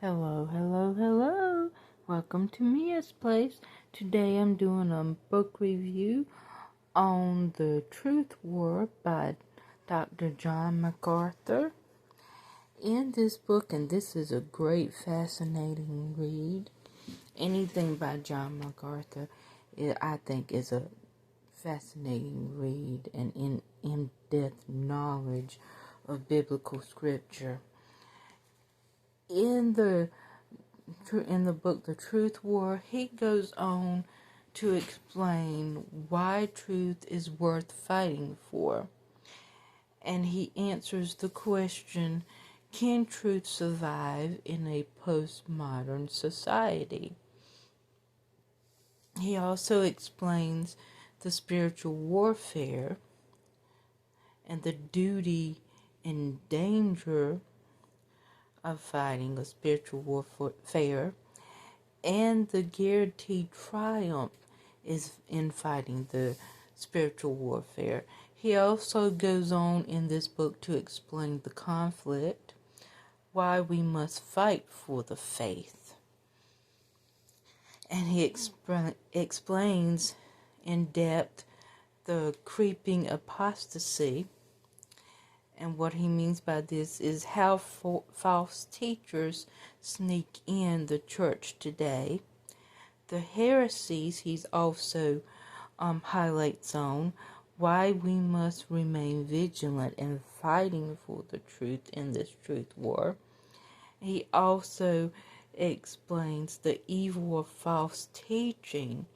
Hello, hello, hello. Welcome to MEA'S place. Today I'm doing a book review on The Truth War by Dr. John MacArthur. In this book, and this is a great, fascinating read, anything by John MacArthur, I think is a fascinating read and in-depth knowledge of biblical scripture. In the book, The Truth War, he goes on to explain why truth is worth fighting for. And he answers the question, can truth survive in a postmodern society? He also explains the spiritual warfare and the duty and danger of fighting a spiritual warfare, and the guaranteed triumph is in fighting the spiritual warfare. He also goes on in this book to explain the conflict, why we must fight for the faith. And he explains in depth the creeping apostasy. And what he means by this is how false teachers sneak in the church today. The heresies he's also highlights on, why we must remain vigilant in fighting for the truth in this truth war. He also explains the evil of false teaching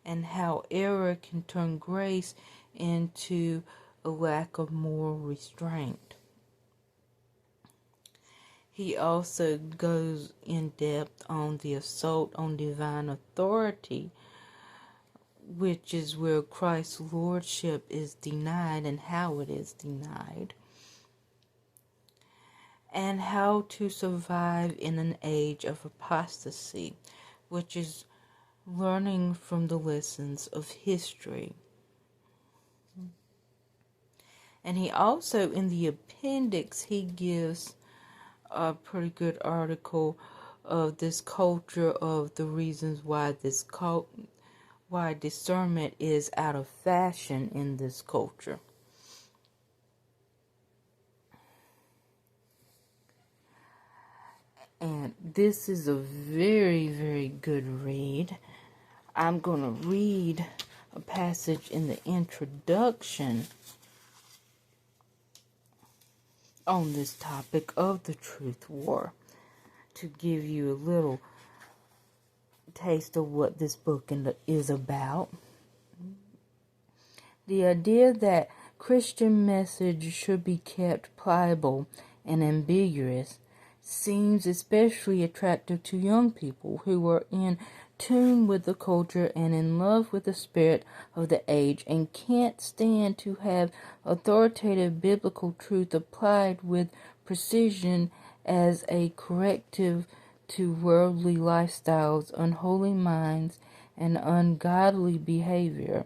and how error can turn grace into a lack of moral restraint. He also goes in depth on the assault on divine authority, which is where Christ's lordship is denied and how it is denied, and how to survive in an age of apostasy, which is learning from the lessons of history. And he also, in the appendix, he gives a pretty good article of this culture, of the reasons why why discernment is out of fashion in this culture. And this is a very, very good read. I'm going to read a passage in the introduction on this topic of the truth war to give you a little taste of what this book is about. The idea that Christian message should be kept pliable and ambiguous seems especially attractive to young people who are in tune with the culture and in love with the spirit of the age and can't stand to have authoritative biblical truth applied with precision as a corrective to worldly lifestyles, unholy minds, and ungodly behavior.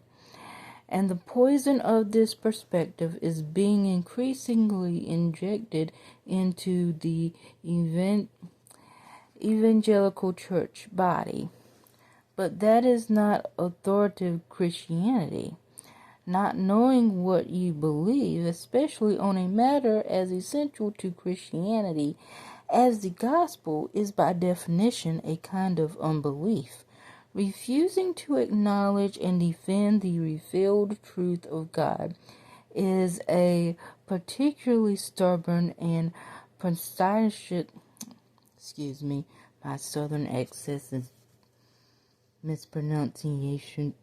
And the poison of this perspective is being increasingly injected into the evangelical church body. But that is not authoritative Christianity. Not knowing what you believe, especially on a matter as essential to Christianity as the gospel, is by definition a kind of unbelief. Refusing to acknowledge and defend the revealed truth of God is a particularly stubborn and prestigious, my southern accent is mispronunciation.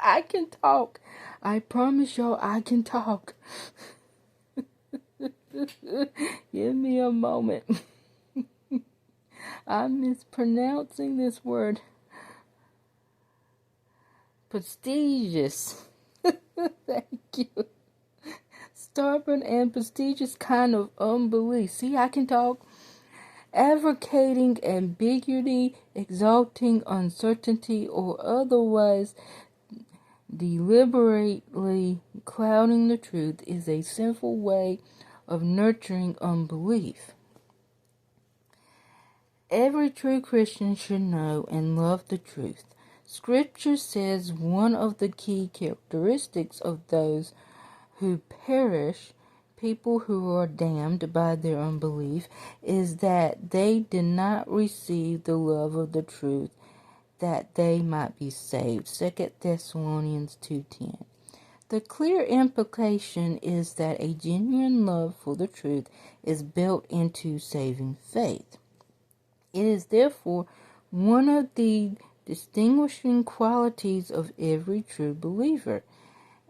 I can talk. I promise y'all I can talk. Give me a moment. I'm mispronouncing this word. Prestigious. Thank you. Stubborn and prestigious kind of unbelief. See, I can talk. Advocating ambiguity, exalting uncertainty, or otherwise deliberately clouding the truth is a sinful way of nurturing unbelief. Every true Christian should know and love the truth. Scripture says one of the key characteristics of those who perish, people who are damned by their unbelief, is that they did not receive the love of the truth that they might be saved. 2 Thessalonians 2:10. The clear implication is that a genuine love for the truth is built into saving faith. It is therefore one of the distinguishing qualities of every true believer.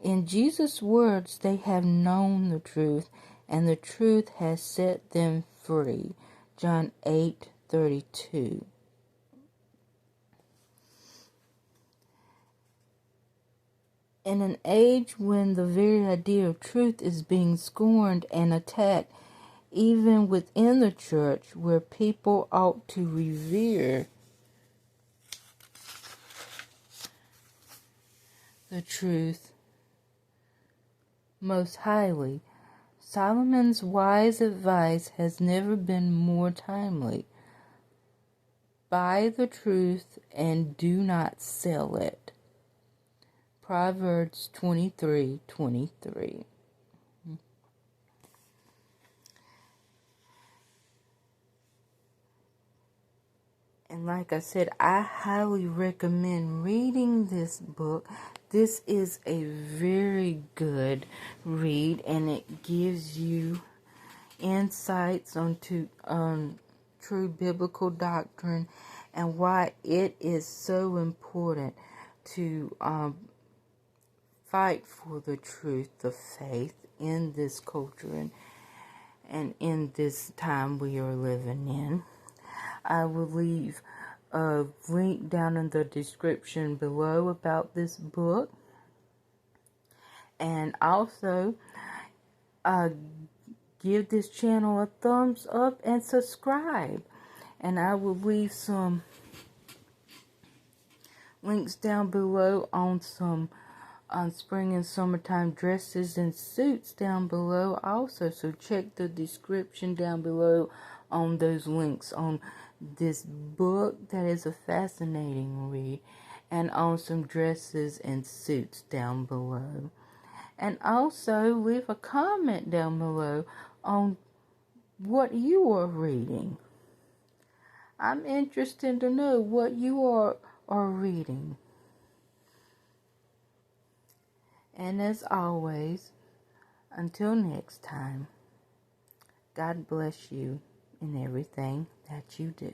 In Jesus' words, they have known the truth, and the truth has set them free. John 8:32. In an age when the very idea of truth is being scorned and attacked, even within the church, where people ought to revere the truth most highly, Solomon's wise advice has never been more timely. Buy the truth and do not sell it. Proverbs 23:23. And like I said, I highly recommend reading this book. This is a very good read, and it gives you insights on true biblical doctrine and why it is so important to fight for the truth of faith in this culture and in this time we are living in. I will leave a link down in the description below about this book. And also, give this channel a thumbs up and subscribe. And I will leave some links down below on some spring and summertime dresses and suits down below also. So check the description down below on those links on this book that is a fascinating read, and on some dresses and suits down below. And also leave a comment down below on what you are reading. I'm interested to know what you are reading. And as always, until next time, God bless you in everything that you do.